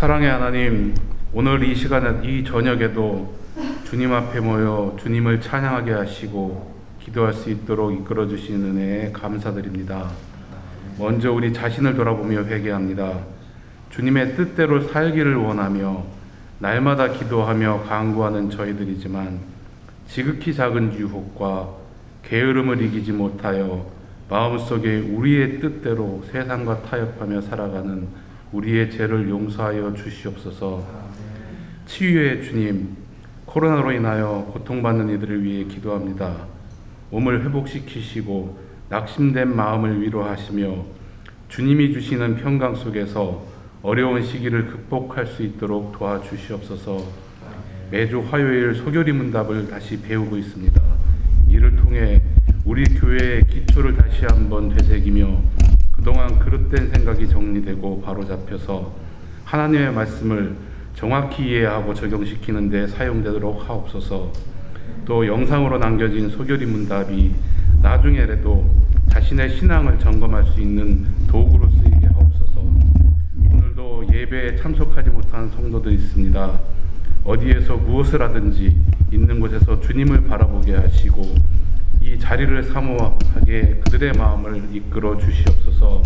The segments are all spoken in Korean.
사랑의 하나님, 오늘 이 시간에, 이 저녁에도 주님 앞에 모여 주님을 찬양하게 하시고 기도할 수 있도록 이끌어 주시는 은혜에 감사드립니다. 먼저 우리 자신을 돌아보며 회개합니다. 주님의 뜻대로 살기를 원하며 날마다 기도하며 간구하는 저희들이지만 지극히 작은 유혹과 게으름을 이기지 못하여 마음속에 우리의 뜻대로 세상과 타협하며 살아가는 우리의 죄를 용서하여 주시옵소서. 치유의 주님, 코로나로 인하여 고통받는 이들을 위해 기도합니다. 몸을 회복시키시고 낙심된 마음을 위로하시며 주님이 주시는 평강 속에서 어려운 시기를 극복할 수 있도록 도와주시옵소서. 매주 화요일 소교리 문답을 다시 배우고 있습니다. 이를 통해 우리 교회의 기초를 다시 한번 되새기며 그동안 그릇된 생각이 정리되고 바로잡혀서 하나님의 말씀을 정확히 이해하고 적용시키는 데 사용되도록 하옵소서. 또 영상으로 남겨진 소교리 문답이 나중에라도 자신의 신앙을 점검할 수 있는 도구로 쓰이게 하옵소서. 오늘도 예배에 참석하지 못한 성도들이 있습니다. 어디에서 무엇을 하든지 있는 곳에서 주님을 바라보게 하시고 이 자리를 사모하게 그들의 마음을 이끌어 주시옵소서.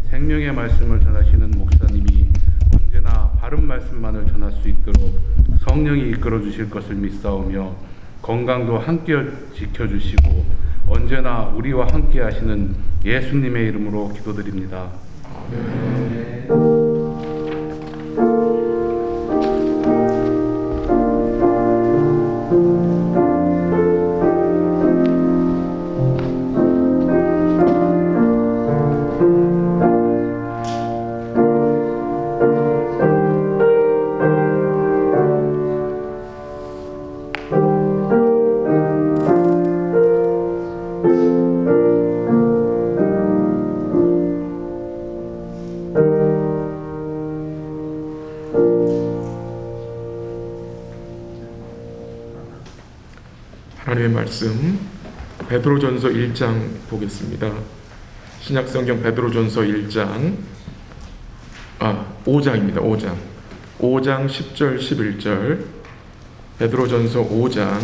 생명의 말씀을 전하시는 목사님이 언제나 바른 말씀만을 전할 수 있도록 성령이 이끌어 주실 것을 믿사오며 건강도 함께 지켜주시고 언제나 우리와 함께 하시는 예수님의 이름으로 기도드립니다. 하나님의 말씀 베드로전서 1장 보겠습니다. 신약성경 베드로전서 5장입니다. 5장 10절 11절 베드로전서 5장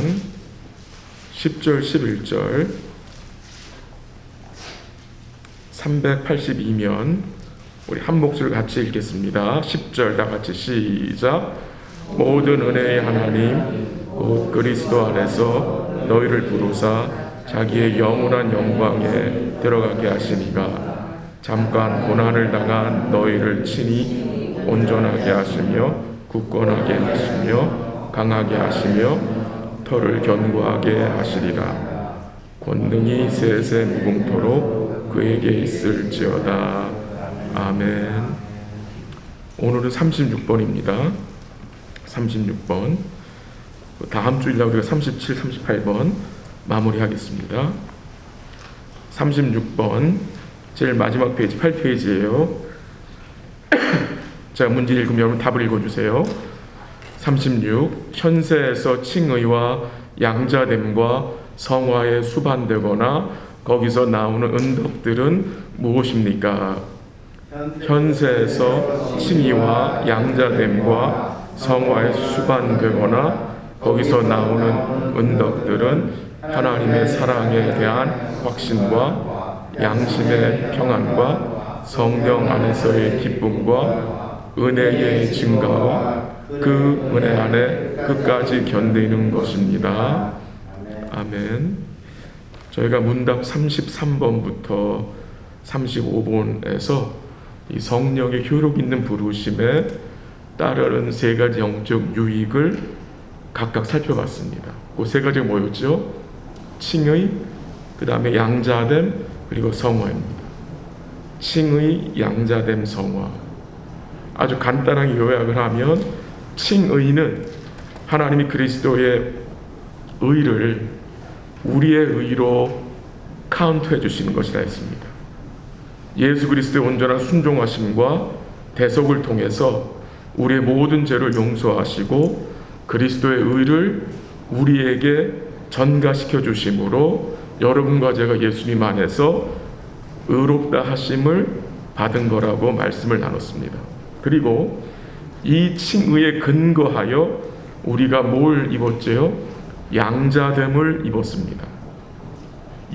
10절 11절 382면 우리 한 목소리 같이 읽겠습니다. 10절 다 같이 시작. 모든 은혜의 하나님 곧 그리스도 안에서 너희를 부르사 자기의 영원한 영광에 들어가게 하시니가 잠깐 고난을 당한 너희를 친히 온전하게 하시며 굳건하게 하시며 강하게 하시며 터를 견고하게 하시리라. 권능이 세세 무궁토록 그에게 있을지어다. 아멘. 오늘은 36번입니다. 36번. 다음 주일날 우리가 37, 38번 마무리하겠습니다. 36번 제일 마지막 페이지 8페이지예요. 제가 문제 읽으면 여러분 답을 읽어주세요. 36. 현세에서 칭의와 양자됨과 성화에 수반되거나 거기서 나오는 은덕들은 무엇입니까? 현세에서 칭의와 양자됨과 성화에 수반되거나 거기서 나오는 은덕들은 하나님의 사랑에 대한 확신과 양심의 평안과 성령 안에서의 기쁨과 은혜의 증가와 그 은혜 안에 끝까지 견디는 것입니다. 아멘. 저희가 문답 33번부터 35번에서 이 성령의 효력 있는 부르심에 따르는 세 가지 영적 유익을 각각 살펴봤습니다. 그 세 가지가 뭐였죠? 칭의, 그 다음에 양자됨, 그리고 성화입니다. 칭의, 양자됨, 성화. 아주 간단하게 요약을 하면 칭의는 하나님이 그리스도의 의를 우리의 의로 카운트해 주시는 것이라 했습니다. 예수 그리스도의 온전한 순종하심과 대속을 통해서 우리의 모든 죄를 용서하시고 그리스도의 의를 우리에게 전가시켜 주심으로 여러분과 제가 예수님 안에서 의롭다 하심을 받은 거라고 말씀을 나눴습니다. 그리고 이 칭의에 근거하여 우리가 뭘 입었지요? 양자됨을 입었습니다.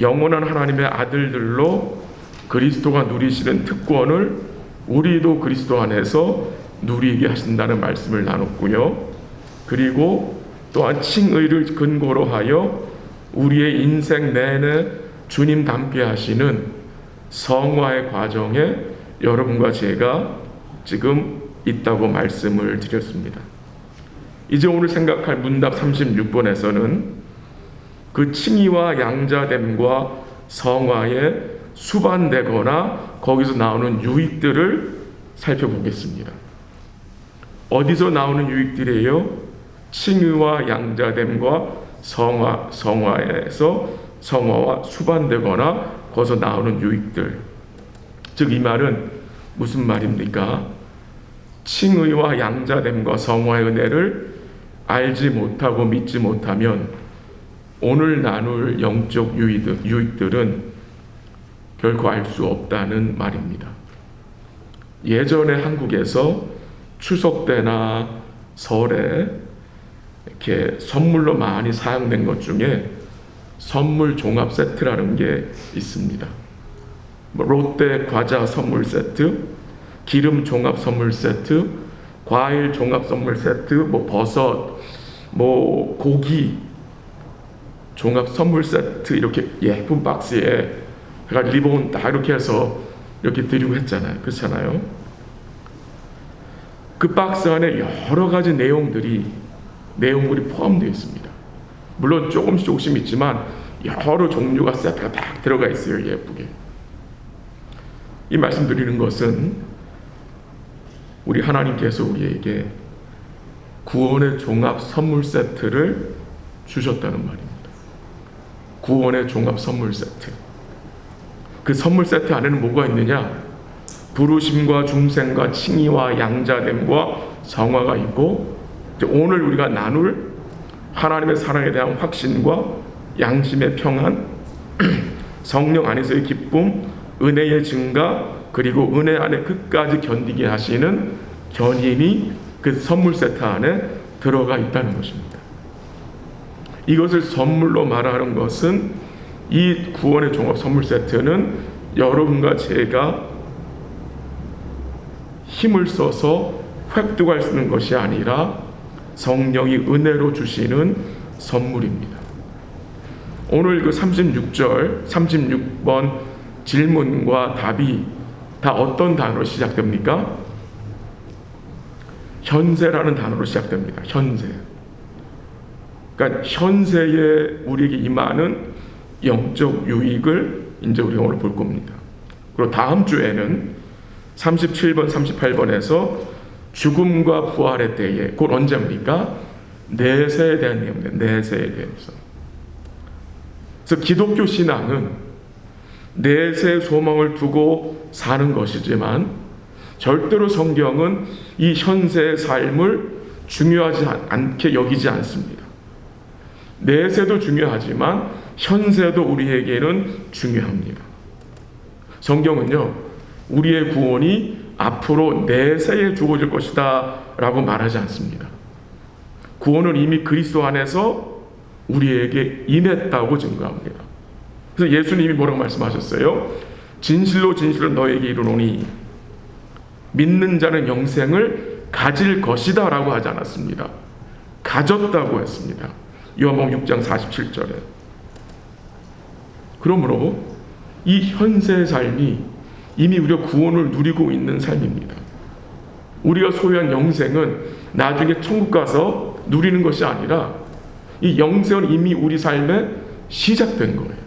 영원한 하나님의 아들들로 그리스도가 누리시는 특권을 우리도 그리스도 안에서 누리게 하신다는 말씀을 나눴고요. 그리고 또한 칭의를 근거로 하여 우리의 인생 내내 주님 닮게 하시는 성화의 과정에 여러분과 제가 지금 있다고 말씀을 드렸습니다. 이제 오늘 생각할 문답 36번에서는 그 칭의와 양자됨과 성화에 수반되거나 거기서 나오는 유익들을 살펴보겠습니다. 어디서 나오는 유익들이에요? 칭의와 양자됨과 성화에서 성화와 수반되거나 거기서 나오는 유익들. 즉 이 말은 무슨 말입니까? 칭의와 양자됨과 성화의 은혜를 알지 못하고 믿지 못하면 오늘 나눌 영적 유익들은 결코 알 수 없다는 말입니다. 예전에 한국에서 추석 때나 설에 이렇게 선물로 많이 사용된 것 중에 선물 종합 세트라는 게 있습니다. 롯데 과자 선물 세트, 기름 종합 선물 세트, 과일 종합 선물 세트, 버섯, 고기 종합 선물 세트, 이렇게 예쁜 박스에 리본 다 이렇게 해서 이렇게 드리고 했잖아요. 그렇잖아요. 그 박스 안에 여러 가지 내용물이 포함되어 있습니다. 물론 조금씩 있지만 여러 종류가 세트가 딱 들어가 있어요. 예쁘게. 이 말씀 드리는 것은 우리 하나님께서 우리에게 구원의 종합 선물 세트를 주셨다는 말입니다. 구원의 종합 선물 세트. 그 선물 세트 안에는 뭐가 있느냐? 부르심과 중생과 칭의와 양자됨과 성화가 있고, 오늘 우리가 나눌 하나님의 사랑에 대한 확신과 양심의 평안, 성령 안에서의 기쁨, 은혜의 증가, 그리고 은혜 안에 끝까지 견디게 하시는 견인이 그 선물 세트 안에 들어가 있다는 것입니다. 이것을 선물로 말하는 것은 이 구원의 종합 선물 세트는 여러분과 제가 힘을 써서 획득할 수 있는 것이 아니라 성령이 은혜로 주시는 선물입니다. 오늘 그 36번 질문과 답이 다 어떤 단어로 시작됩니까? 현세라는 단어로 시작됩니다. 현세. 그러니까 현세에 우리에게 임하는 영적 유익을 이제 우리가 오늘 볼 겁니다. 그리고 다음 주에는 37번, 38번에서 죽음과 부활의 때에, 그건 언제입니까? 내세에 대한 내용입니다. 내세에 대해서. 그래서 기독교 신앙은 내세의 소망을 두고 사는 것이지만 절대로 성경은 이 현세의 삶을 중요하지 않게 여기지 않습니다. 내세도 중요하지만 현세도 우리에게는 중요합니다. 성경은요, 우리의 구원이 앞으로 내세에 주어질 것이다 라고 말하지 않습니다. 구원은 이미 그리스도 안에서 우리에게 임했다고 증거합니다. 그래서 예수님이 뭐라고 말씀하셨어요? 진실로 너에게 이르노니 믿는 자는 영생을 가질 것이다 라고 하지 않았습니다. 가졌다고 했습니다. 요한복음 6장 47절에. 그러므로 이 현세의 삶이 이미 우리가 구원을 누리고 있는 삶입니다. 우리가 소유한 영생은 나중에 천국 가서 누리는 것이 아니라 이 영생은 이미 우리 삶에 시작된 거예요.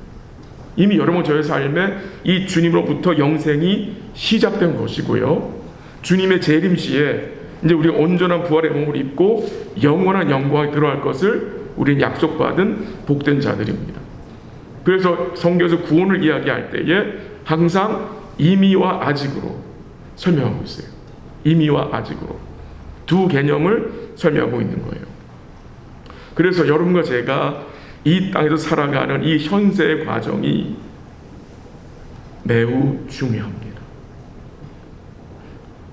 이미 여러분 저의 삶에 이 주님으로부터 영생이 시작된 것이고요. 주님의 재림시에 이제 우리가 온전한 부활의 몸을 입고 영원한 영광에 들어갈 것을 우리는 약속받은 복된 자들입니다. 그래서 성경에서 구원을 이야기할 때에 항상 이미와 아직으로 설명하고 있어요. 이미와 아직으로 두 개념을 설명하고 있는 거예요. 그래서 여러분과 제가 이 땅에서 살아가는 이 현세의 과정이 매우 중요합니다.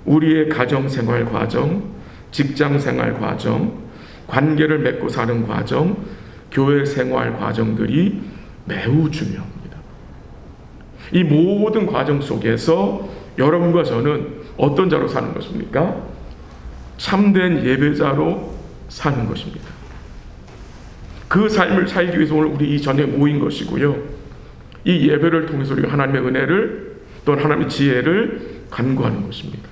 우리의 가정생활 과정, 직장 생활 과정, 관계를 맺고 사는 과정, 교회 생활 과정들이 매우 중요합니다. 이 모든 과정 속에서 여러분과 저는 어떤 자로 사는 것입니까? 참된 예배자로 사는 것입니다. 그 삶을 살기 위해서 오늘 우리 이 전에 모인 것이고요. 이 예배를 통해서 우리가 하나님의 은혜를 또 하나님의 지혜를 간구하는 것입니다.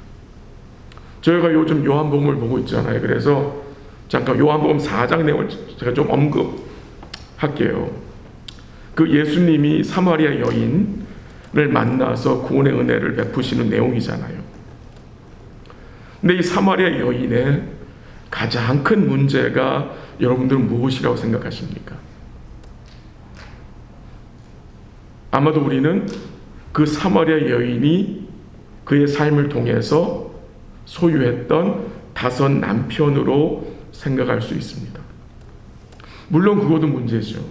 저희가 요즘 요한복음을 보고 있잖아요. 그래서 잠깐 요한복음 4장 내용을 제가 좀 언급할게요. 그 예수님이 사마리아 여인을 만나서 구원의 은혜를 베푸시는 내용이잖아요. 근데 이 사마리아 여인의 가장 큰 문제가 여러분들은 무엇이라고 생각하십니까? 아마도 우리는 그 사마리아 여인이 그의 삶을 통해서 소유했던 5 남편으로 생각할 수 있습니다. 물론 그것도 문제죠.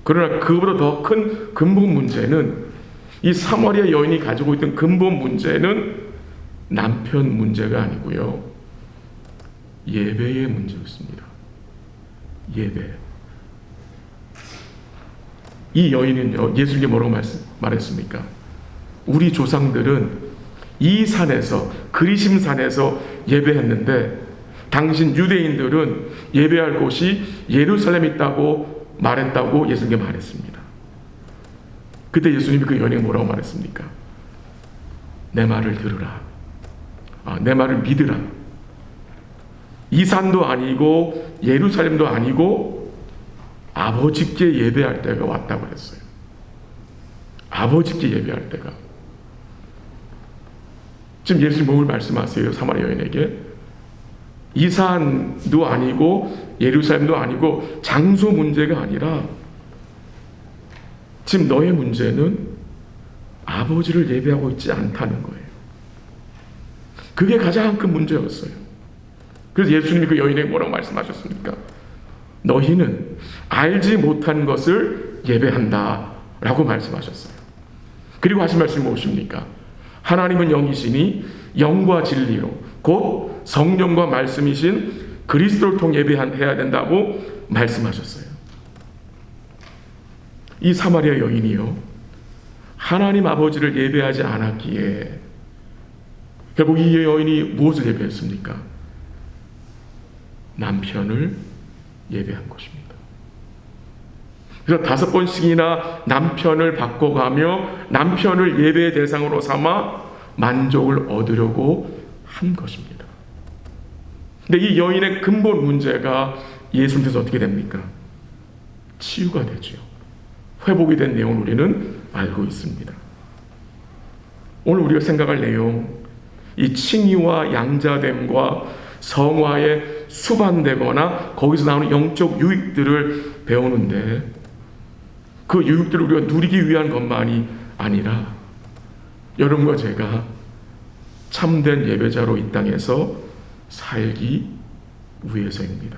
그러나 그보다 더 큰 근본 문제는 이 사마리아 여인이 가지고 있던 근본 문제는 남편 문제가 아니고요. 예배의 문제였습니다. 예배. 이 여인은요, 예수님이 뭐라고 말했습니까? 우리 조상들은 이 산에서, 그리심 산에서 예배했는데 당신 유대인들은 예배할 곳이 예루살렘에 있다고 말했다고 예수님께 말했습니다. 그때 예수님이 그 여인에게 뭐라고 말했습니까? 내 말을 들으라. 내 말을 믿으라. 이 산도 아니고 예루살렘도 아니고 아버지께 예배할 때가 왔다고 그랬어요. 아버지께 예배할 때가. 지금 예수님 뭘 말씀하세요? 사마리아 여인에게. 이 산도 아니고 예루살렘도 아니고 장소 문제가 아니라 지금 너의 문제는 아버지를 예배하고 있지 않다는 거예요. 그게 가장 큰 문제였어요. 그래서 예수님이 그 여인에게 뭐라고 말씀하셨습니까? 너희는 알지 못한 것을 예배한다 라고 말씀하셨어요. 그리고 하신 말씀이 무엇입니까? 하나님은 영이시니 영과 진리로 곧 성령과 말씀이신 그리스도를 통해 예배해야 된다고 말씀하셨어요. 이 사마리아 여인이요, 하나님 아버지를 예배하지 않았기에 결국 이 여인이 무엇을 예배했습니까? 남편을 예배한 것입니다. 그래서 5번씩이나 남편을 바꿔가며 남편을 예배의 대상으로 삼아 만족을 얻으려고 한 것입니다. 근데 이 여인의 근본 문제가 예수님께서 어떻게 됩니까? 치유가 되죠. 회복이 된 내용을 우리는 알고 있습니다. 오늘 우리가 생각할 내용, 이 칭의와 양자됨과 성화에 수반되거나 거기서 나오는 영적 유익들을 배우는데 그 유익들을 우리가 누리기 위한 것만이 아니라 여러분과 제가 참된 예배자로 이 땅에서 살기 위해서입니다.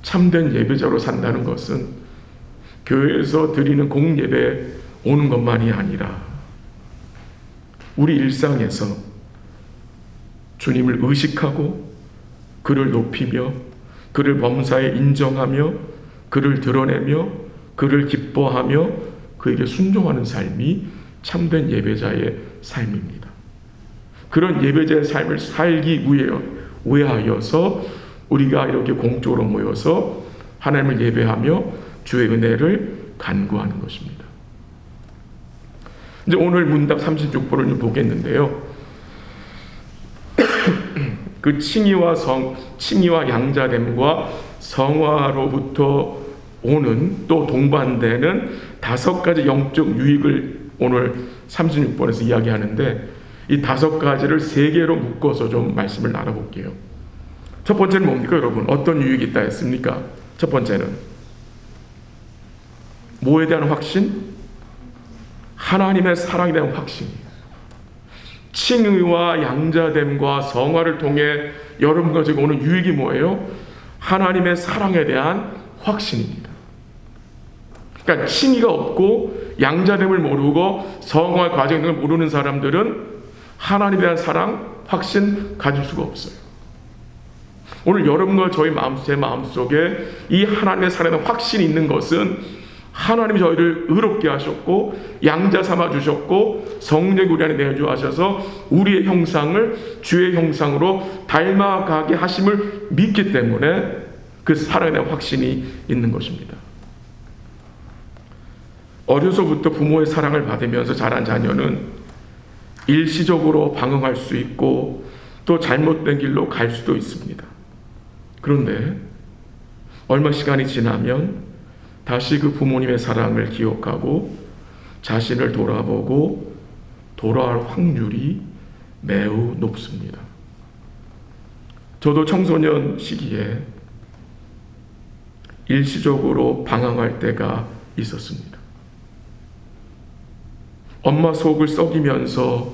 참된 예배자로 산다는 것은 교회에서 드리는 공예배 오는 것만이 아니라 우리 일상에서 주님을 의식하고 그를 높이며 그를 범사에 인정하며 그를 드러내며 그를 기뻐하며 그에게 순종하는 삶이 참된 예배자의 삶입니다. 그런 예배자의 삶을 살기 위하여서 우리가 이렇게 공적으로 모여서 하나님을 예배하며 주의 은혜를 간구하는 것입니다. 이제 오늘 문답 36번을 보겠는데요. 그 칭의와 양자됨과 성화로부터 오는 또 동반되는 5가지 영적 유익을 오늘 36번에서 이야기하는데 이 5가지를 3개로 묶어서 좀 말씀을 나눠볼게요. 첫 번째는 뭡니까, 여러분? 어떤 유익이 있다 했습니까? 첫 번째는 뭐에 대한 확신? 하나님의 사랑에 대한 확신이에요. 칭의와 양자됨과 성화를 통해 여러분과 제가 오는 유익이 뭐예요? 하나님의 사랑에 대한 확신입니다. 그러니까 칭의가 없고 양자됨을 모르고 성화의 과정을 모르는 사람들은 하나님에 대한 사랑, 확신 가질 수가 없어요. 오늘 여러분과 제 마음속에 이 하나님의 사랑에 대한 확신이 있는 것은 하나님이 저희를 의롭게 하셨고 양자 삼아 주셨고 성령 우리 안에 내주하셔서 우리의 형상을 주의 형상으로 닮아가게 하심을 믿기 때문에 그 사랑에 대한 확신이 있는 것입니다. 어려서부터 부모의 사랑을 받으면서 자란 자녀는 일시적으로 방황할 수 있고 또 잘못된 길로 갈 수도 있습니다. 그런데 얼마 시간이 지나면 다시 그 부모님의 사랑을 기억하고 자신을 돌아보고 돌아올 확률이 매우 높습니다. 저도 청소년 시기에 일시적으로 방황할 때가 있었습니다. 엄마 속을 썩이면서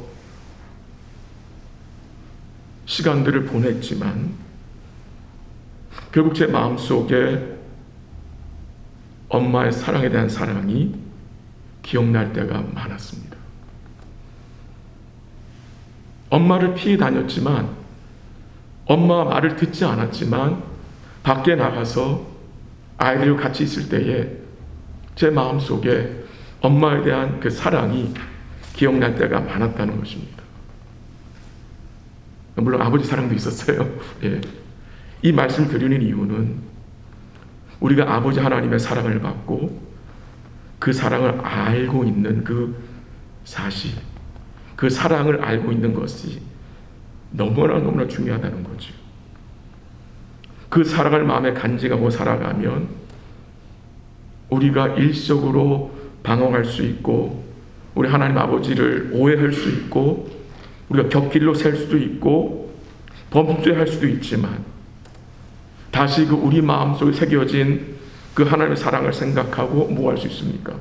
시간들을 보냈지만 결국 제 마음속에 엄마의 사랑에 대한 사랑이 기억날 때가 많았습니다. 엄마를 피해 다녔지만 엄마 말을 듣지 않았지만 밖에 나가서 아이들과 같이 있을 때에 제 마음속에 엄마에 대한 그 사랑이 기억날 때가 많았다는 것입니다. 물론 아버지 사랑도 있었어요. 예. 이 말씀을 드리는 이유는 우리가 아버지 하나님의 사랑을 받고 그 사랑을 알고 있는 그 사실, 그 사랑을 알고 있는 것이 너무나 중요하다는 거죠. 그 사랑을 마음에 간직하고 살아가면 우리가 일시적으로 방황할 수 있고 우리 하나님 아버지를 오해할 수 있고 우리가 곁길로 셀 수도 있고 범죄할 수도 있지만 다시 그 우리 마음속에 새겨진 그 하나님의 사랑을 생각하고 뭐 할 수 있습니까?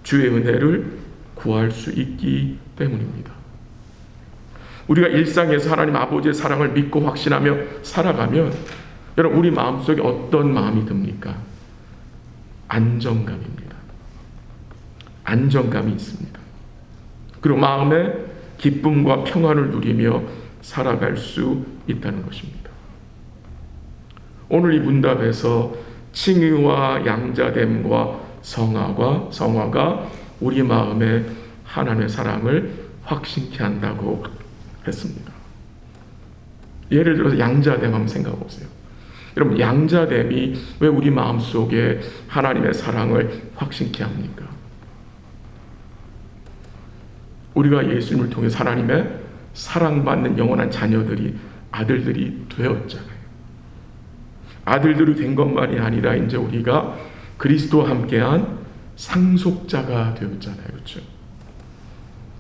주의 은혜를 구할 수 있기 때문입니다. 우리가 일상에서 하나님 아버지의 사랑을 믿고 확신하며 살아가면 여러분 우리 마음속에 어떤 마음이 듭니까? 안정감입니다. 안정감이 있습니다. 그리고 마음에 기쁨과 평안을 누리며 살아갈 수 있다는 것입니다. 오늘 이 문답에서 칭의와 양자됨과 성화가 우리 마음에 하나님의 사랑을 확신케 한다고 했습니다. 예를 들어서 양자됨 한번 생각해 보세요. 여러분 양자됨이 왜 우리 마음속에 하나님의 사랑을 확신케 합니까? 우리가 예수님을 통해 하나님의 사랑받는 영원한 자녀들이 아들들이 되었잖아요. 아들들이 된 것만이 아니라 이제 우리가 그리스도와 함께한 상속자가 되었잖아요. 그렇죠?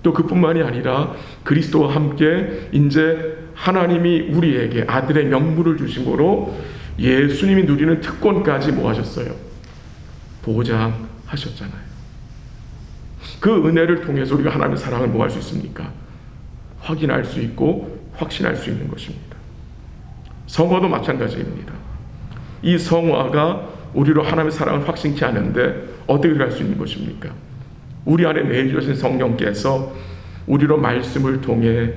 또 그뿐만이 아니라 그리스도와 함께 이제 하나님이 우리에게 아들의 명분을 주심으로 예수님이 누리는 특권까지 뭐 하셨어요? 보장하셨잖아요. 그 은혜를 통해서 우리가 하나님의 사랑을 뭐 할 수 있습니까? 확인할 수 있고 확신할 수 있는 것입니다. 성화도 마찬가지입니다. 이 성화가 우리로 하나님의 사랑을 확신케 하는데 어떻게 할 수 있는 것입니까? 우리 안에 내주신 성령께서 우리로 말씀을 통해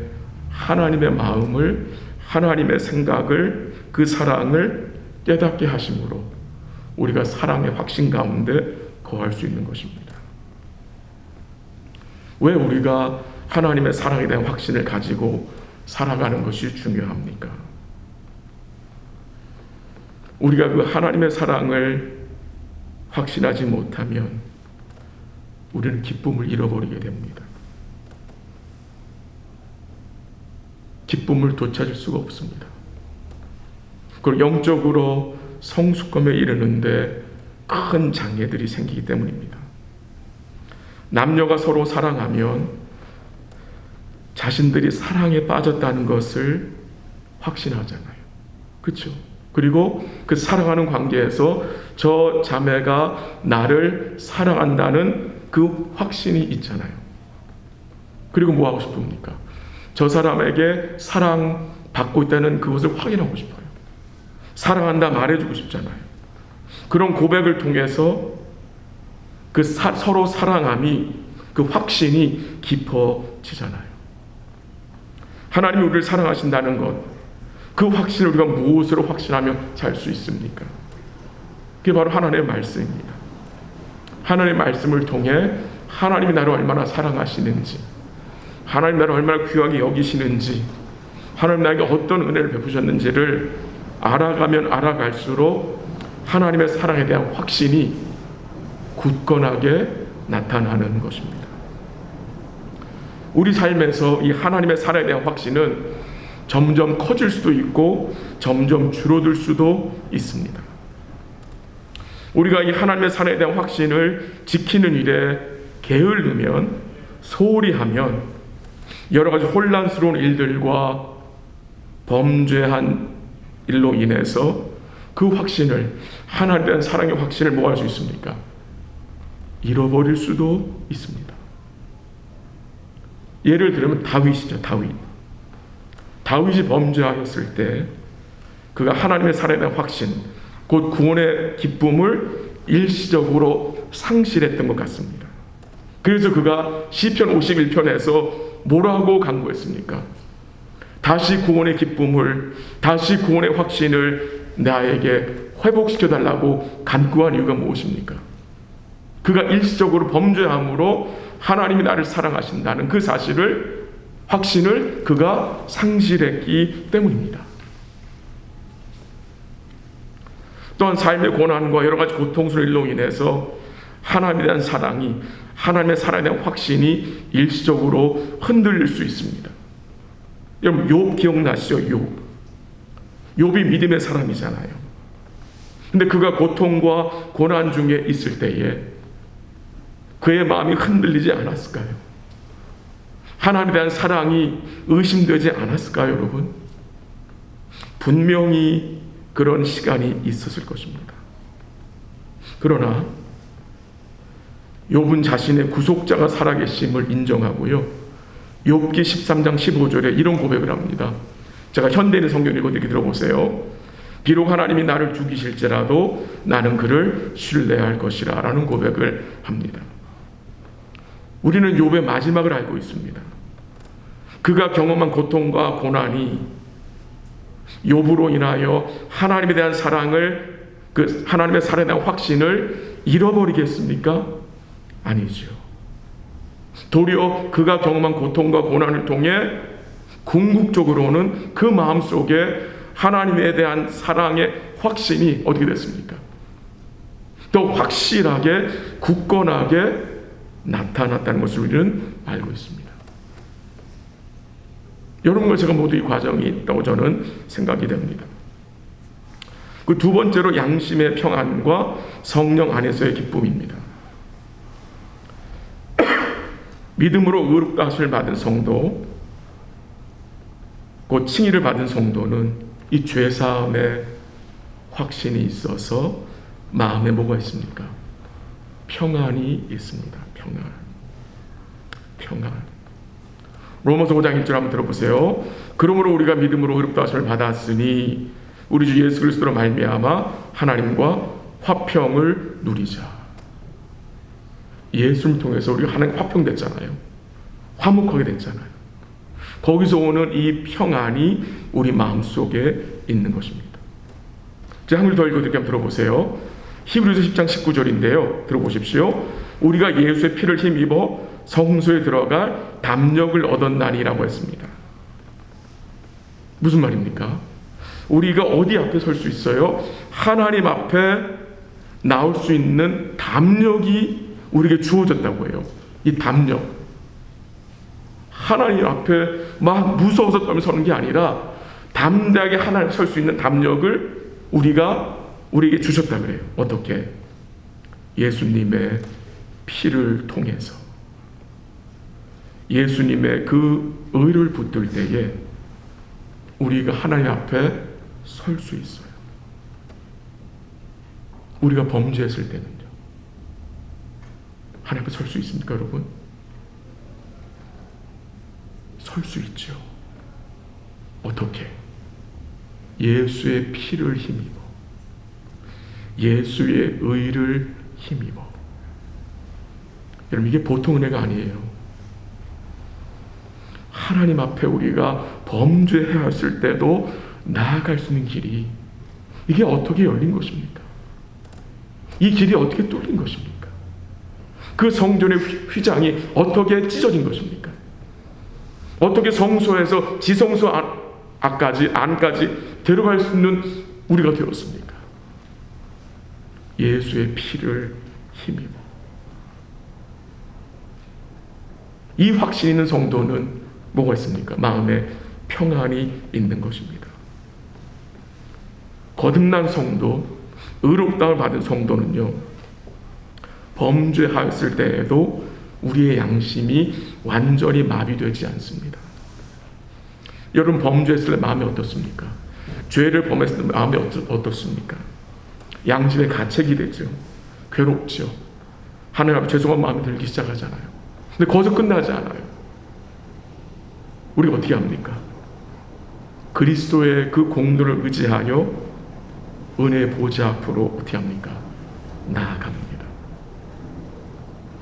하나님의 마음을, 하나님의 생각을, 그 사랑을 깨닫게 하심으로 우리가 사랑의 확신 가운데 거할 수 있는 것입니다. 왜 우리가 하나님의 사랑에 대한 확신을 가지고 살아가는 것이 중요합니까? 우리가 그 하나님의 사랑을 확신하지 못하면 우리는 기쁨을 잃어버리게 됩니다. 기쁨을 되찾을 수가 없습니다. 그리고 영적으로 성숙함에 이르는데 큰 장애들이 생기기 때문입니다. 남녀가 서로 사랑하면 자신들이 사랑에 빠졌다는 것을 확신하잖아요. 그렇죠? 그리고 그 사랑하는 관계에서 저 자매가 나를 사랑한다는 그 확신이 있잖아요. 그리고 뭐 하고 싶습니까? 저 사람에게 사랑받고 있다는 그것을 확인하고 싶어요. 사랑한다 말해주고 싶잖아요. 그런 고백을 통해서 그 서로 사랑함이, 그 확신이 깊어지잖아요. 하나님이 우리를 사랑하신다는 것, 그 확신을 우리가 무엇으로 확신하며 살 수 있습니까? 그게 바로 하나님의 말씀입니다. 하나님의 말씀을 통해 하나님이 나를 얼마나 사랑하시는지, 하나님 나를 얼마나 귀하게 여기시는지, 하나님 나에게 어떤 은혜를 베푸셨는지를 알아가면 알아갈수록 하나님의 사랑에 대한 확신이 굳건하게 나타나는 것입니다. 우리 삶에서 이 하나님의 사랑에 대한 확신은 점점 커질 수도 있고 점점 줄어들 수도 있습니다. 우리가 이 하나님의 사랑에 대한 확신을 지키는 일에 게을르면, 소홀히 하면 여러 가지 혼란스러운 일들과 범죄한 일로 인해서 그 확신을, 하나님에 대한 사랑의 확신을 뭐 할 수 있습니까? 잃어버릴 수도 있습니다. 예를 들면 다윗이죠. 다윗이 범죄하였을 때 그가 하나님의 사랑에 대한 확신, 곧 구원의 기쁨을 일시적으로 상실했던 것 같습니다. 그래서 그가 시편 51편에서 뭐라고 간구했습니까? 다시 구원의 기쁨을, 다시 구원의 확신을 나에게 회복시켜달라고 간구한 이유가 무엇입니까? 그가 일시적으로 범죄함으로 하나님이 나를 사랑하신다는 그 사실을, 확신을 그가 상실했기 때문입니다. 또한 삶의 고난과 여러 가지 고통스러운 일로 인해서 하나님에 대한 사랑이, 하나님의 사랑에 대한 확신이 일시적으로 흔들릴 수 있습니다. 여러분, 욥 기억나시죠? 욥이 믿음의 사람이잖아요. 근데 그가 고통과 고난 중에 있을 때에 그의 마음이 흔들리지 않았을까요? 하나님에 대한 사랑이 의심되지 않았을까요, 여러분? 분명히 그런 시간이 있었을 것입니다. 그러나 욥은 자신의 구속자가 살아계심을 인정하고요, 욥기 13장 15절에 이런 고백을 합니다. 제가 현대인 성경 읽어드리게 들어보세요. 비록 하나님이 나를 죽이실지라도 나는 그를 신뢰할 것이라 라는 고백을 합니다. 우리는 욥의 마지막을 알고 있습니다. 그가 경험한 고통과 고난이 욥으로 인하여 하나님에 대한 사랑을, 그 하나님의 사랑에 대한 확신을 잃어버리겠습니까? 아니죠. 도리어 그가 경험한 고통과 고난을 통해 궁극적으로는 그 마음속에 하나님에 대한 사랑의 확신이 어떻게 됐습니까? 더 확실하게, 굳건하게 나타났다는 것을 우리는 알고 있습니다. 여러분과 제가 모두 이 과정이 있다고 저는 생각이 됩니다. 그 두 번째로 양심의 평안과 성령 안에서의 기쁨입니다. 믿음으로 의롭다 하심을 받은 성도, 곧 칭의를 받은 성도는 이 죄사함의 확신이 있어서 마음에 뭐가 있습니까? 평안이 있습니다. 평안. 로마서 5장 1절 한번 들어보세요. 그러므로 우리가 믿음으로 의롭다 하심을 받았으니 우리 주 예수 그리스도로 말미암아 하나님과 화평을 누리자. 예수를 통해서 우리가 하나님 화평됐잖아요. 화목하게 됐잖아요. 거기서 오는 이 평안이 우리 마음속에 있는 것입니다. 제가 한 글 더 읽어드릴게요. 한번 들어보세요. 히브리서 10장 19절인데요. 들어보십시오. 우리가 예수의 피를 힘입어 성소에 들어갈 담력을 얻었나니라고 했습니다. 무슨 말입니까? 우리가 어디 앞에 설 수 있어요? 하나님 앞에 나올 수 있는 담력이 우리에게 주어졌다고 해요. 이 담력. 하나님 앞에 막 무서워서 떨면서 서는 게 아니라 담대하게 하나님 앞에 설 수 있는 담력을 우리에게 주셨다 그래요. 어떻게? 예수님의 피를 통해서. 예수님의 그 의를 붙들 때에 우리가 하나님 앞에 설 수 있어요. 우리가 범죄했을 때는요. 하나님 앞에 설 수 있습니까, 여러분? 설 수 있죠. 어떻게? 예수의 피를 힘입어. 예수의 의를 힘입어. 여러분, 이게 보통 은혜가 아니에요. 하나님 앞에 우리가 범죄했을 때도 나아갈 수 있는 길이 이게 어떻게 열린 것입니까? 이 길이 어떻게 뚫린 것입니까? 그 성전의 휘장이 어떻게 찢어진 것입니까? 어떻게 성소에서 지성소 안까지 데려갈 수 있는 우리가 되었습니까? 예수의 피를 힘입어. 이 확신 있는 성도는 뭐가 있습니까? 마음에 평안이 있는 것입니다. 거듭난 성도, 의롭다움을 받은 성도는요, 범죄하였을 때에도 우리의 양심이 완전히 마비되지 않습니다. 여러분, 범죄했을 때 마음이 어떻습니까? 죄를 범했을 때 마음이 어떻습니까? 양심의 가책이 되죠. 괴롭죠. 하나님 앞에 죄송한 마음이 들기 시작하잖아요. 근데 거기서 끝나지 않아요. 우리가 어떻게 합니까? 그리스도의 그 공로를 의지하여 은혜의 보좌 앞으로 어떻게 합니까? 나아갑니다.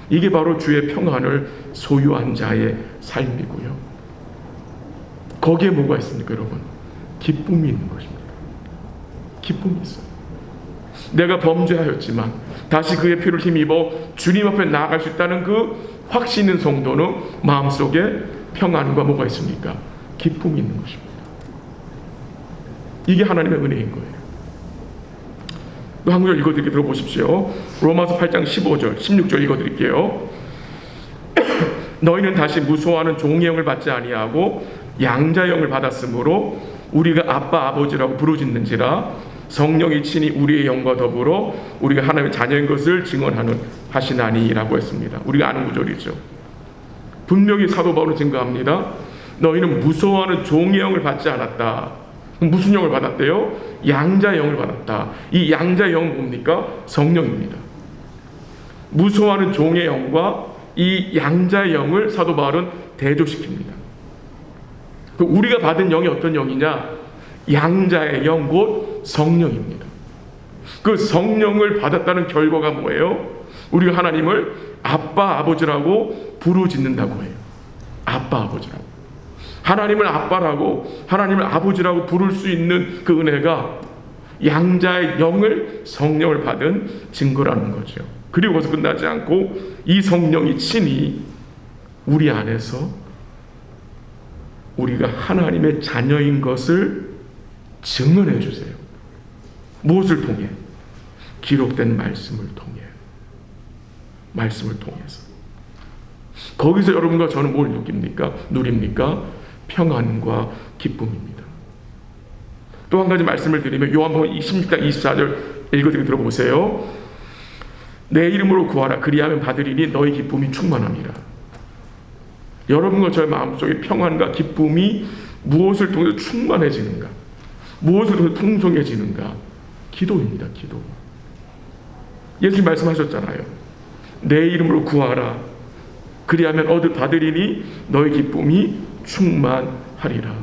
이게 바로 주의 평안을 소유한 자의 삶이고요. 거기에 뭐가 있습니까, 여러분? 기쁨이 있는 것입니다. 기쁨이 있어요. 내가 범죄하였지만 다시 그의 피를 힘입어 주님 앞에 나아갈 수 있다는 그 확신 있는 성도는 마음속에 평안과 뭐가 있습니까? 기쁨이 있는 것입니다. 이게 하나님의 은혜인 거예요. 또 한 구절 읽어드릴게요. 들어보십시오. 로마서 8장 15절 16절 읽어드릴게요. 너희는 다시 무소하는 종의 영을 받지 아니하고 양자의 영을 받았으므로 우리가 아빠 아버지라고 부르짖는지라 성령이 친히 우리의 영과 더불어 우리가 하나님의 자녀인 것을 증언하는 하시나니라고 했습니다. 우리가 아는 구절이죠. 분명히 사도 바울은 증거합니다. 너희는 무서워하는 종의 영을 받지 않았다. 무슨 영을 받았대요? 양자의 영을 받았다. 이 양자의 영은 뭡니까? 성령입니다. 무서워하는 종의 영과 이 양자의 영을 사도 바울은 대조시킵니다. 우리가 받은 영이 어떤 영이냐? 양자의 영 곧 성령입니다. 그 성령을 받았다는 결과가 뭐예요? 우리가 하나님을 아빠 아버지라고 부르짖는다고 해요. 아빠 아버지라고. 하나님을 아빠라고 하나님을 아버지라고 부를 수 있는 그 은혜가 양자의 영을 성령을 받은 증거라는 거죠. 그리고 거기서 끝나지 않고 이 성령이 친히 우리 안에서 우리가 하나님의 자녀인 것을 증언해 주세요. 무엇을 통해? 기록된 말씀을 통해. 말씀을 통해서. 거기서 여러분과 저는 뭘 누립니까? 평안과 기쁨입니다. 또 한 가지 말씀을 드리면 요한복음 16장 24절 읽어드리고 들어보세요. 내 이름으로 구하라 그리하면 받으리니 너희 기쁨이 충만함이라. 여러분과 저의 마음속에 평안과 기쁨이 무엇을 통해서 충만해지는가? 무엇을 통해서 풍성해지는가? 기도입니다. 기도. 예수님 말씀하셨잖아요. 내 이름으로 구하라 그리하면 받으리니 너희 기쁨이 충만하리라.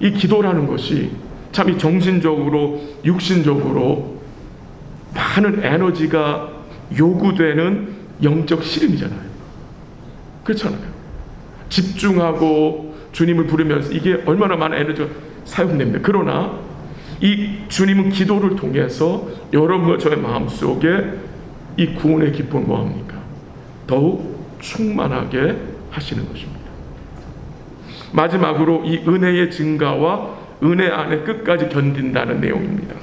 이 기도라는 것이 참 정신적으로 육신적으로 많은 에너지가 요구되는 영적 씨름이잖아요. 그렇잖아요. 집중하고 주님을 부르면서 이게 얼마나 많은 에너지가 사용됩니다. 그러나 이 주님은 기도를 통해서 여러분과 저의 마음속에 이 구원의 기쁨을 뭐합니까? 더욱 충만하게 하시는 것입니다. 마지막으로 이 은혜의 증가와 은혜 안에 끝까지 견딘다는 내용입니다.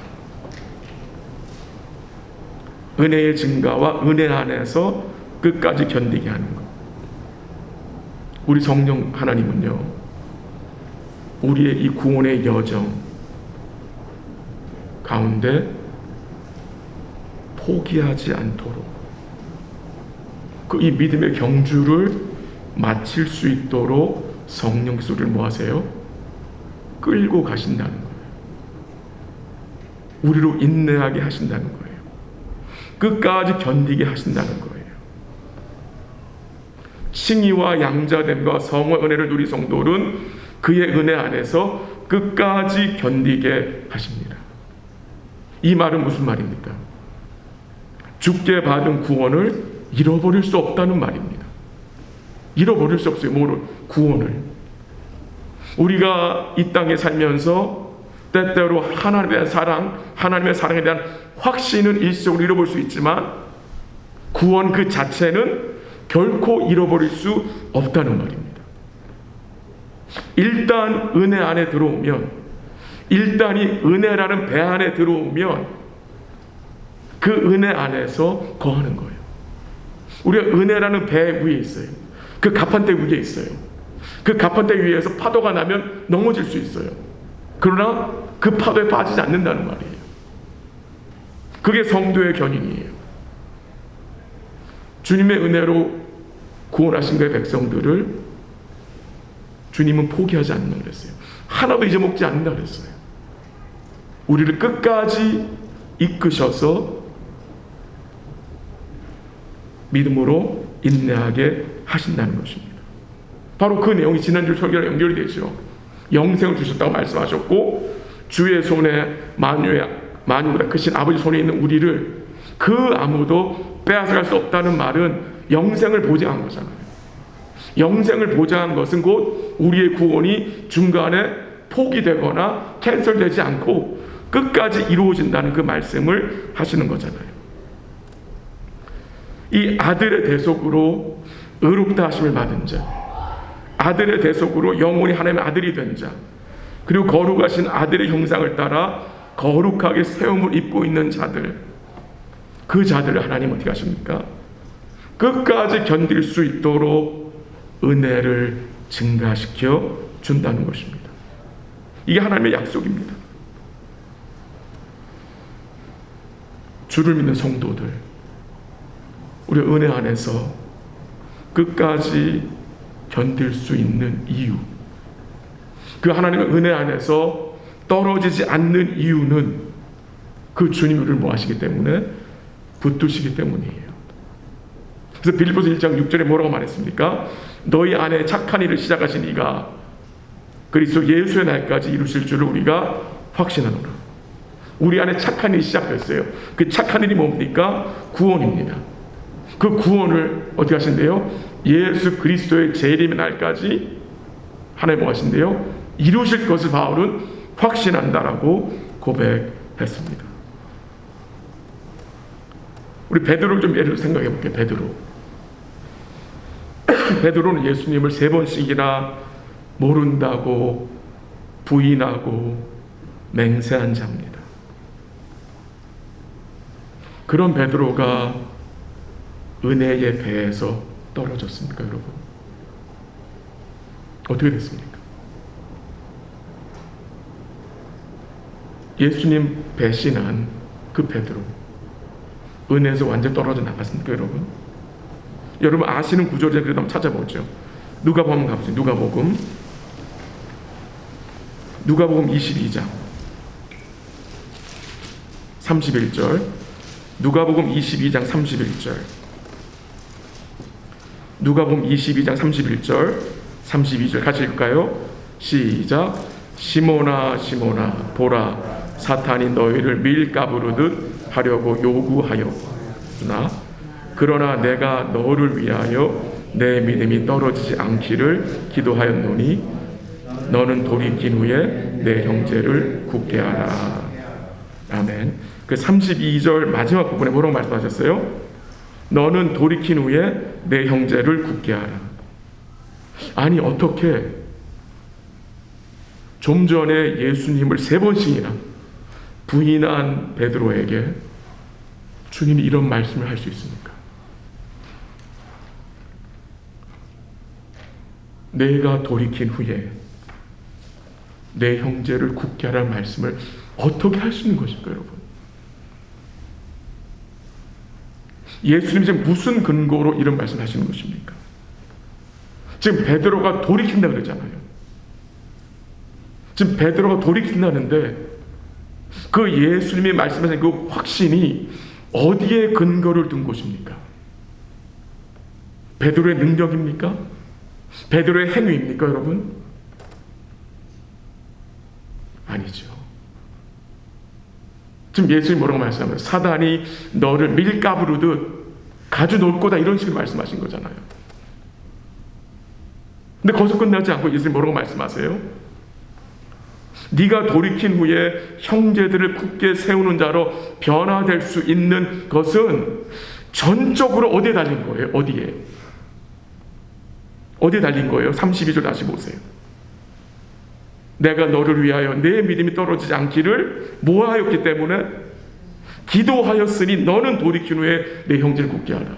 은혜의 증가와 은혜 안에서 끝까지 견디게 하는 것. 우리 성령 하나님은요, 우리의 이 구원의 여정 가운데 포기하지 않도록 그 이 믿음의 경주를 마칠 수 있도록 성령 소리를 뭐하세요? 끌고 가신다는 거예요. 우리로 인내하게 하신다는 거예요. 끝까지 견디게 하신다는 거예요. 칭의와 양자됨과 성화 은혜를 누린 성도는 그의 은혜 안에서 끝까지 견디게 하십니다. 이 말은 무슨 말입니까? 주께 받은 구원을 잃어버릴 수 없다는 말입니다. 잃어버릴 수 없어요. 뭐를? 구원을. 우리가 이 땅에 살면서 때때로 하나님에 대한 사랑, 하나님의 사랑에 대한 확신은 일시적으로 잃어볼 수 있지만 구원 그 자체는 결코 잃어버릴 수 없다는 말입니다. 일단 은혜 안에 들어오면, 일단 이 은혜라는 배 안에 들어오면 그 은혜 안에서 거하는 거예요. 우리가 은혜라는 배 위에 있어요. 그 가판대 위에 있어요. 그 가판대 위에서 파도가 나면 넘어질 수 있어요. 그러나 그 파도에 빠지지 않는다는 말이에요. 그게 성도의 견인이에요. 주님의 은혜로 구원하신 그의 백성들을 주님은 포기하지 않는다 그랬어요. 하나도 잊어먹지 않는다 그랬어요. 우리를 끝까지 이끄셔서 믿음으로 인내하게 하신다는 것입니다. 바로 그 내용이 지난주 설교랑 연결이 되죠. 영생을 주셨다고 말씀하셨고 주의 손에 만유보다 크신 아버지 손에 있는 우리를 그 아무도 빼앗아갈 수 없다는 말은 영생을 보장한 거잖아요. 영생을 보장한 것은 곧 우리의 구원이 중간에 포기되거나 캔슬되지 않고 끝까지 이루어진다는 그 말씀을 하시는 거잖아요. 이 아들의 대속으로 의롭다 하심을 받은 자, 아들의 대속으로 영원히 하나님의 아들이 된 자, 그리고 거룩하신 아들의 형상을 따라 거룩하게 세움을 입고 있는 자들, 그 자들을 하나님 어떻게 하십니까? 끝까지 견딜 수 있도록 은혜를 증가시켜 준다는 것입니다. 이게 하나님의 약속입니다. 주를 믿는 성도들, 우리 은혜 안에서 끝까지 견딜 수 있는 이유, 그 하나님의 은혜 안에서 떨어지지 않는 이유는 그 주님이 우리를 뭐 하시기 때문에? 붙드시기 때문이에요. 그래서 빌립보서 1장 6절에 뭐라고 말했습니까? 너희 안에 착한 일을 시작하신 이가 그리스도 예수의 날까지 이루실 줄을 우리가 확신하노라. 우리 안에 착한 일이 시작됐어요. 그 착한 일이 뭡니까? 구원입니다. 그 구원을 어떻게 하신대요? 예수 그리스도의 재림의 날까지 하나님 뭐 하신대요? 이루실 것을 바울은 확신한다라고 고백했습니다. 우리 베드로를 좀 예를 생각해 볼게요. 베드로는 예수님을 3번씩이나 모른다고 부인하고 맹세한 자입니다. 그런 베드로가 은혜의 배에서 떨어졌습니까, 여러분? 어떻게 됐습니까? 예수님 배신한 그 베드로, 은혜에서 완전 떨어져 나갔습니까, 여러분? 여러분 아시는 구절을 그래도 한번 찾아보죠. 누가복음 가보세요. 누가복음 22장 31절. 누가복음 22장 31절. 누가복음 22장 31절 32절 같이 읽을까요? 시작. 시몬아 시몬아 보라 사탄이 너희를 밀가부르듯 하려고 요구하였으나 그러나 내가 너를 위하여 내 믿음이 떨어지지 않기를 기도하였노니 너는 돌이킨 후에 내 형제를 굳게 하라. 아멘. 그 32절 마지막 부분에 뭐라고 말씀하셨어요? 너는 돌이킨 후에 내 형제를 굳게 하라. 아니 어떻게 좀 전에 예수님을 3번씩이나 부인한 베드로에게 주님이 이런 말씀을 할 수 있습니까? 내가 돌이킨 후에 내 형제를 굳게 하라는 말씀을 어떻게 할 수 있는 것일까요, 여러분? 예수님이 지금 무슨 근거로 이런 말씀을 하시는 것입니까? 지금 베드로가 돌이킨다 그러잖아요. 지금 베드로가 돌이킨다는데 그 예수님이 말씀하신 그 확신이 어디에 근거를 둔 것입니까? 베드로의 능력입니까? 베드로의 행위입니까, 여러분? 아니죠. 지금 예수님이 뭐라고 말씀하면 사단이 너를 밀가부르듯 가져 놓을 거다 이런 식으로 말씀하신 거잖아요. 근데 거기서 끝나지 않고 예수님이 뭐라고 말씀하세요? 네가 돌이킨 후에 형제들을 굳게 세우는 자로 변화될 수 있는 것은 전적으로 어디에 달린 거예요? 어디에 달린 거예요? 32절 다시 보세요. 내가 너를 위하여 내 믿음이 떨어지지 않기를 뭐하였기 때문에? 기도하였으니 너는 돌이킨 후에 내 형제를 굳게 하라.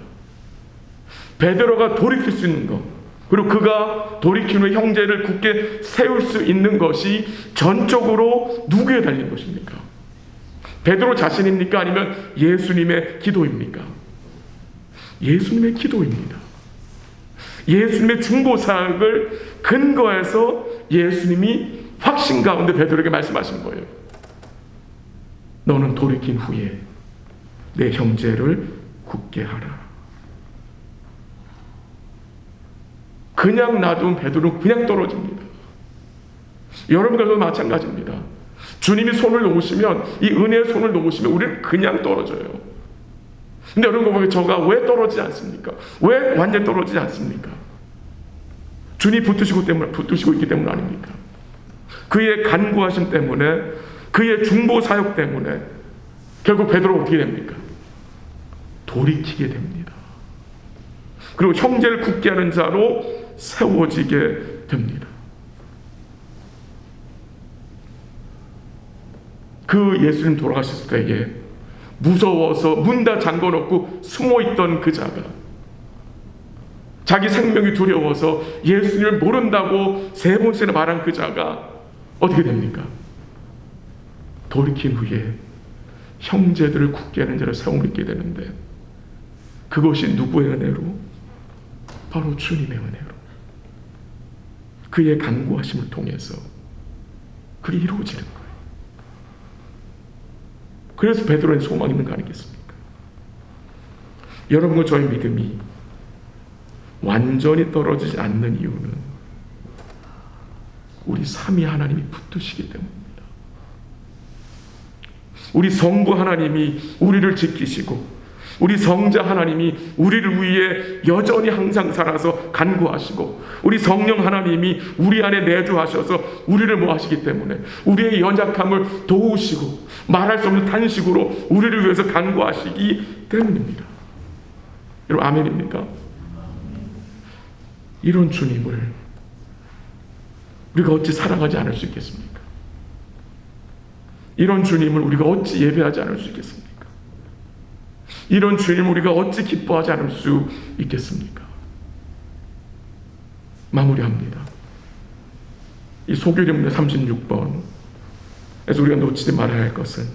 베드로가 돌이킬 수 있는 것, 그리고 그가 돌이킨 후에 형제를 굳게 세울 수 있는 것이 전적으로 누구에 달린 것입니까? 베드로 자신입니까? 아니면 예수님의 기도입니까? 예수님의 기도입니다. 예수님의 중보사역을 근거해서 예수님이 확신 가운데 베드로에게 말씀하신 거예요. 너는 돌이킨 후에 내 형제를 굳게 하라. 그냥 놔두면 베드로는 그냥 떨어집니다. 여러분들도 마찬가지입니다. 주님이 손을 놓으시면, 이 은혜의 손을 놓으시면 우리는 그냥 떨어져요. 근데 여러분 보면 저가 왜 떨어지지 않습니까? 왜 완전히 떨어지지 않습니까? 주님이 붙드시고 있기 때문 아닙니까? 그의 간구하심 때문에, 그의 중보 사역 때문에 결국 베드로가 어떻게 됩니까? 돌이키게 됩니다. 그리고 형제를 굳게 하는 자로 세워지게 됩니다. 그 예수님 돌아가셨을 때에 무서워서 문 다 잠궈놓고 숨어있던 그 자가, 자기 생명이 두려워서 예수님을 모른다고 3번째나 말한 그 자가 어떻게 됩니까? 돌이킨 후에 형제들을 굳게 하는 자를 세움을 입게 되는데, 그것이 누구의 은혜로? 바로 주님의 은혜로, 그의 간구하심을 통해서 그게 이루어지는 거예요. 그래서 베드로는 소망이 있는 거 아니겠습니까? 여러분과 저의 믿음이 완전히 떨어지지 않는 이유는 우리 삼위 하나님이 붙드시기 때문입니다. 우리 성부 하나님이 우리를 지키시고, 우리 성자 하나님이 우리를 위해 여전히 항상 살아서 간구하시고, 우리 성령 하나님이 우리 안에 내주하셔서 우리를 뭐 하시기 때문에, 우리의 연약함을 도우시고 말할 수 없는 탄식으로 우리를 위해서 간구하시기 때문입니다. 여러분 아멘입니까? 이런 주님을 우리가 어찌 사랑하지 않을 수 있겠습니까? 이런 주님을 우리가 어찌 예배하지 않을 수 있겠습니까? 이런 주님을 우리가 어찌 기뻐하지 않을 수 있겠습니까? 마무리합니다. 이 소교리문의 36번에서 우리가 놓치지 말아야 할 것은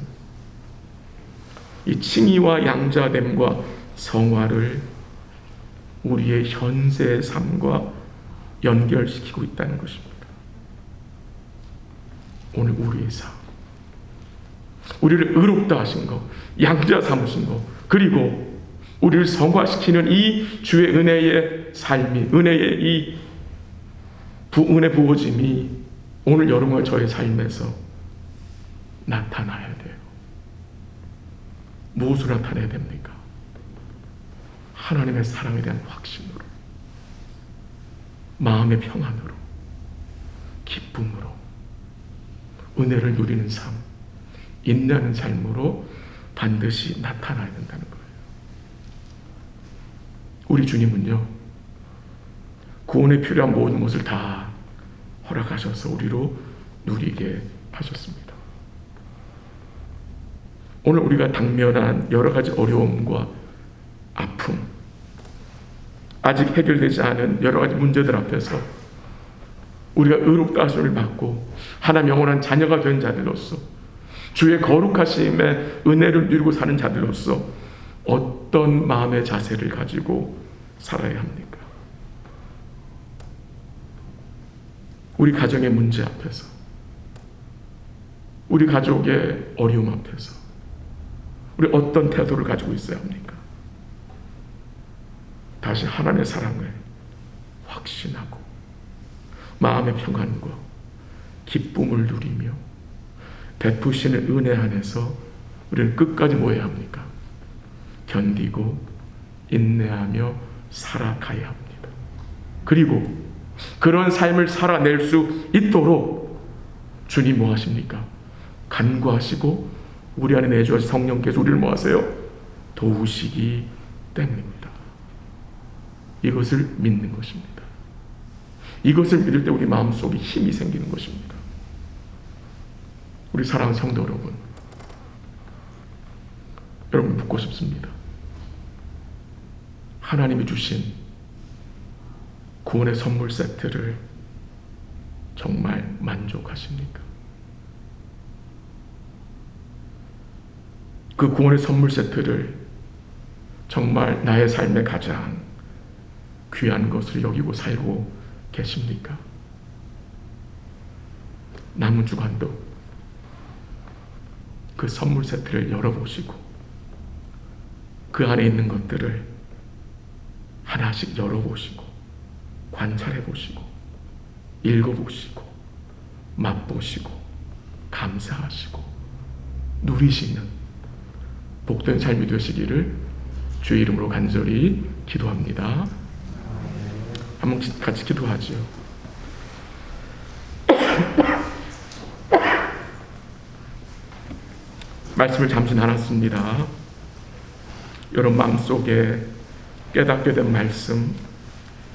이 칭의와 양자됨과 성화를 우리의 현세의 삶과 연결시키고 있다는 것입니다. 오늘 우리의 삶, 우리를 의롭다 하신 것, 양자 삼으신 것, 그리고 우리를 성화시키는 이 주의 은혜의 삶이, 은혜의 이 은혜 부어짐이 오늘 여러분과 저의 삶에서 나타나야 돼요. 무엇으로 나타나야 됩니까? 하나님의 사랑에 대한 확신으로, 마음의 평안으로, 기쁨으로, 은혜를 누리는 삶, 인내하는 삶으로 반드시 나타나야 된다는 거예요. 우리 주님은요, 구원에 필요한 모든 것을 다 허락하셔서 우리로 누리게 하셨습니다. 오늘 우리가 당면한 여러 가지 어려움과 아픔, 아직 해결되지 않은 여러 가지 문제들 앞에서 우리가 의롭다 하심을 받고 하나님 영원한 자녀가 된 자들로서, 주의 거룩하심의 은혜를 누리고 사는 자들로서 어떤 마음의 자세를 가지고 살아야 합니까? 우리 가정의 문제 앞에서, 우리 가족의 어려움 앞에서 우리 어떤 태도를 가지고 있어야 합니까? 다시 하나님의 사랑을 확신하고 마음의 평안과 기쁨을 누리며 베푸시는 은혜 안에서 우리는 끝까지 뭐 해야 합니까? 견디고 인내하며 살아가야 합니다. 그리고 그런 삶을 살아낼 수 있도록 주님 뭐 하십니까? 간구하시고 우리 안에 내주하신 성령께서 우리를 뭐 하세요? 도우시기 때문입니다. 이것을 믿는 것입니다. 이것을 믿을 때 우리 마음속에 힘이 생기는 것입니다. 우리 사랑하는 성도 여러분, 여러분 묻고 싶습니다. 하나님이 주신 구원의 선물 세트를 정말 만족하십니까? 그 구원의 선물 세트를 정말 나의 삶의 가장 귀한 것을 여기고 살고 계십니까? 남은 주간도 그 선물 세트를 열어보시고 그 안에 있는 것들을 하나씩 열어보시고 관찰해보시고 읽어보시고 맛보시고 감사하시고 누리시는 복된 삶이 되시기를 주의 이름으로 간절히 기도합니다. 한번 같이 기도하죠. 말씀을 잠시 나눴습니다. 여러분 마음속에 깨닫게 된 말씀,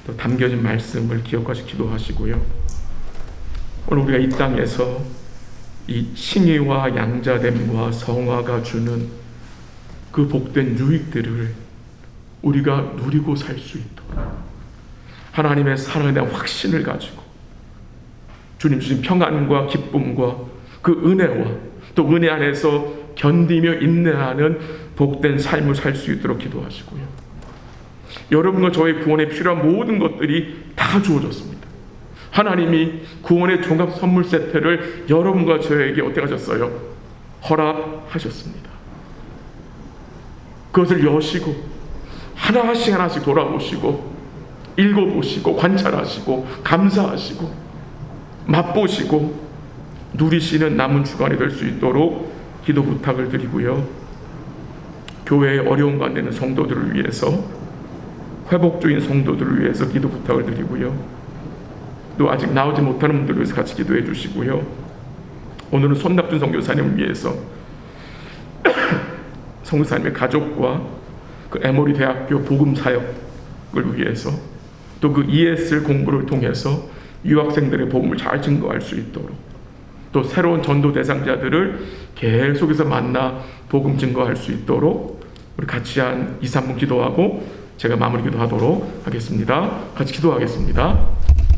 또 담겨진 말씀을 기억하시 기도하시고요. 오늘 우리가 이 땅에서 이 싱의와 양자됨과 성화가 주는 그 복된 유익들을 우리가 누리고 살 수 있도록 하나님의 사랑에 대한 확신을 가지고 주님 주신 평안과 기쁨과 그 은혜와 또 은혜 안에서 견디며 인내하는 복된 삶을 살 수 있도록 기도하시고요. 여러분과 저의 구원에 필요한 모든 것들이 다 주어졌습니다. 하나님이 구원의 종합 선물 세트를 여러분과 저에게 어떻게 하셨어요? 허락하셨습니다. 그것을 여시고 하나씩 하나씩 돌아보시고 읽어보시고 관찰하시고 감사하시고 맛보시고 누리시는 남은 주간이 될 수 있도록 기도 부탁을 드리고요. 교회의 어려운 가운데 있는 성도들을 위해서 회복주인 성도들을 위해서 기도 부탁을 드리고요. 또 아직 나오지 못하는 분들을 위해서 같이 기도해 주시고요. 오늘은 손낙준 선교사님을 위해서 선교사님의 가족과 그 에모리 대학교 복음 사역을 위해서 또 그 ESL 공부를 통해서 유학생들의 복음을 잘 증거할 수 있도록 또 새로운 전도 대상자들을 계속해서 만나 복음 증거할 수 있도록 우리 같이 한 2, 3분 기도하고 제가 마무리 기도하도록 하겠습니다. 같이 기도하겠습니다.